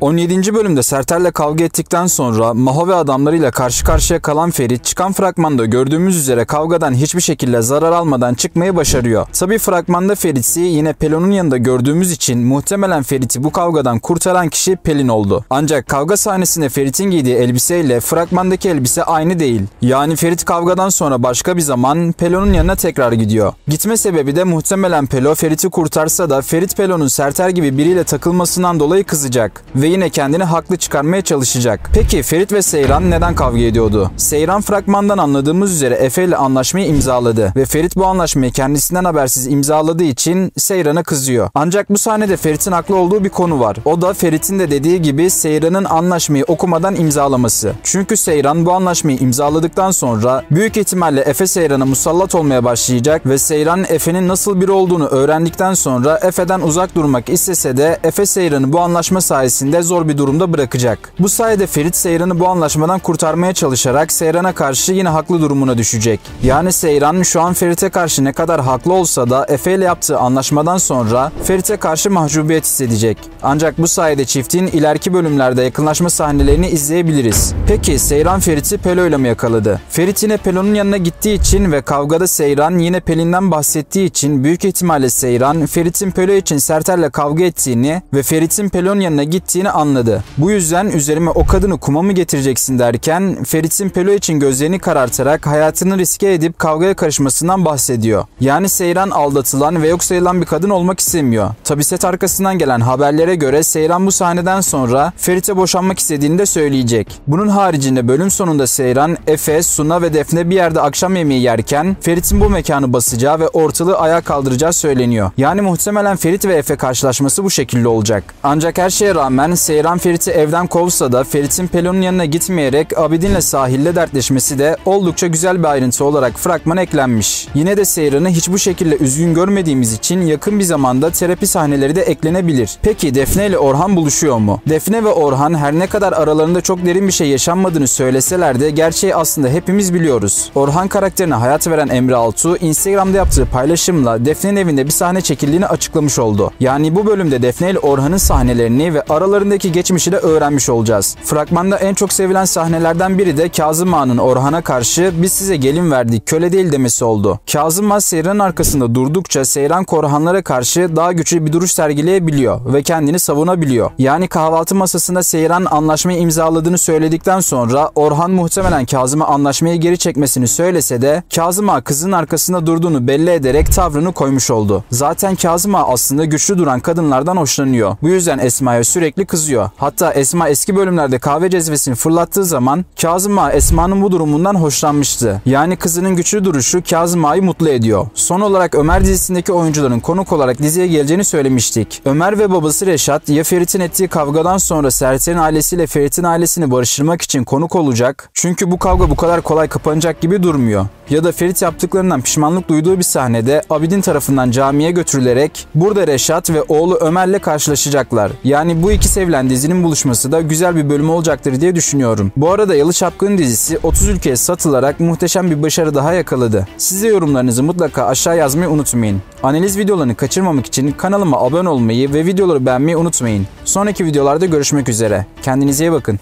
17. bölümde Sertel'le kavga ettikten sonra Maho ve adamlarıyla karşı karşıya kalan Ferit, çıkan fragmanda gördüğümüz üzere kavgadan hiçbir şekilde zarar almadan çıkmayı başarıyor. Tabi fragmanda Ferit'i yine Pelon'un yanında gördüğümüz için muhtemelen Ferit'i bu kavgadan kurtaran kişi Pelin oldu. Ancak kavga sahnesinde Ferit'in giydiği elbiseyle fragmandaki elbise aynı değil. Yani Ferit kavgadan sonra başka bir zaman Pelon'un yanına tekrar gidiyor. Gitme sebebi de muhtemelen Pelo Ferit'i kurtarsa da Ferit Pelon'un Sertel gibi biriyle takılmasından dolayı kızacak ve yine kendini haklı çıkarmaya çalışacak. Peki Ferit ve Seyran neden kavga ediyordu? Seyran fragmandan anladığımız üzere Efe ile anlaşmayı imzaladı ve Ferit bu anlaşmayı kendisinden habersiz imzaladığı için Seyran'a kızıyor. Ancak bu sahnede Ferit'in haklı olduğu bir konu var. O da Ferit'in de dediği gibi Seyran'ın anlaşmayı okumadan imzalaması. Çünkü Seyran bu anlaşmayı imzaladıktan sonra büyük ihtimalle Efe Seyran'a musallat olmaya başlayacak ve Seyran Efe'nin nasıl biri olduğunu öğrendikten sonra Efe'den uzak durmak istese de Efe Seyran'ı bu anlaşma sayesinde zor bir durumda bırakacak. Bu sayede Ferit Seyran'ı bu anlaşmadan kurtarmaya çalışarak Seyran'a karşı yine haklı durumuna düşecek. Yani Seyran şu an Ferit'e karşı ne kadar haklı olsa da Efe ile yaptığı anlaşmadan sonra Ferit'e karşı mahcubiyet hissedecek. Ancak bu sayede çiftin ileriki bölümlerde yakınlaşma sahnelerini izleyebiliriz. Peki Seyran Ferit'i Pelo ile mi yakaladı? Ferit yine Pelo'nun yanına gittiği için ve kavgada Seyran yine Pelin'den bahsettiği için büyük ihtimalle Seyran Ferit'in Pelo için Sertel'le kavga ettiğini ve Ferit'in Pelo'nun yanına gittiğini anladı. Bu yüzden üzerime o kadını kuma mı getireceksin derken Ferit'in Pelo için gözlerini karartarak hayatını riske edip kavgaya karışmasından bahsediyor. Yani Seyran aldatılan ve yok sayılan bir kadın olmak istemiyor. Tabi set arkasından gelen haberlere göre Seyran bu sahneden sonra Ferit'e boşanmak istediğini de söyleyecek. Bunun haricinde bölüm sonunda Seyran, Efe, Suna ve Defne bir yerde akşam yemeği yerken Ferit'in bu mekanı basacağı ve ortalığı ayağa kaldıracağı söyleniyor. Yani muhtemelen Ferit ve Efe karşılaşması bu şekilde olacak. Ancak her şeye rağmen Seyran Ferit'i evden kovsa da Ferit'in Pelon'un yanına gitmeyerek Abidin'le sahilde dertleşmesi de oldukça güzel bir ayrıntı olarak fragmana eklenmiş. Yine de Seyran'ı hiç bu şekilde üzgün görmediğimiz için yakın bir zamanda terapi sahneleri de eklenebilir. Peki Defne ile Orhan buluşuyor mu? Defne ve Orhan her ne kadar aralarında çok derin bir şey yaşanmadığını söyleseler de gerçeği aslında hepimiz biliyoruz. Orhan karakterine hayat veren Emre Altuğ Instagram'da yaptığı paylaşımla Defne'nin evinde bir sahne çekildiğini açıklamış oldu. Yani bu bölümde Defne ile Orhan'ın sahnelerini ve aralarındaki geçmişi de öğrenmiş olacağız. Fragmanda en çok sevilen sahnelerden biri de Kazım Ağa'nın Orhan'a karşı "Biz size gelin verdik, köle değil" demesi oldu. Kazım Ağa Seyran'ın arkasında durdukça Seyran Korhanlara karşı daha güçlü bir duruş sergileyebiliyor ve kendini savunabiliyor. Yani kahvaltı masasında Seyran anlaşmayı imzaladığını söyledikten sonra Orhan muhtemelen Kazım'a anlaşmayı geri çekmesini söylese de Kazım Ağa kızın arkasında durduğunu belli ederek tavrını koymuş oldu. Zaten Kazım Ağa aslında güçlü duran kadınlardan hoşlanıyor. Bu yüzden Esma'ya sürekli kızıyor. Hatta Esma eski bölümlerde kahve cezvesini fırlattığı zaman Kazım Ağa Esma'nın bu durumundan hoşlanmıştı. Yani kızının güçlü duruşu Kazım Ağa'yı mutlu ediyor. Son olarak Ömer dizisindeki oyuncuların konuk olarak diziye geleceğini söylemiştik. Ömer ve babası Reşat ya Ferit'in ettiği kavgadan sonra Sertel'in ailesiyle Ferit'in ailesini barıştırmak için konuk olacak. Çünkü bu kavga bu kadar kolay kapanacak gibi durmuyor. Ya da Ferit yaptıklarından pişmanlık duyduğu bir sahnede Abidin tarafından camiye götürülerek burada Reşat ve oğlu Ömer'le karşılaşacaklar. Yani bu iki sevilen dizinin buluşması da güzel bir bölüm olacaktır diye düşünüyorum. Bu arada Yalı Çapkın dizisi 30 ülkeye satılarak muhteşem bir başarı daha yakaladı. Siz de yorumlarınızı mutlaka aşağı yazmayı unutmayın. Analiz videolarını kaçırmamak için kanalıma abone olmayı ve videoları beğenmeyi unutmayın. Sonraki videolarda görüşmek üzere. Kendinize iyi bakın.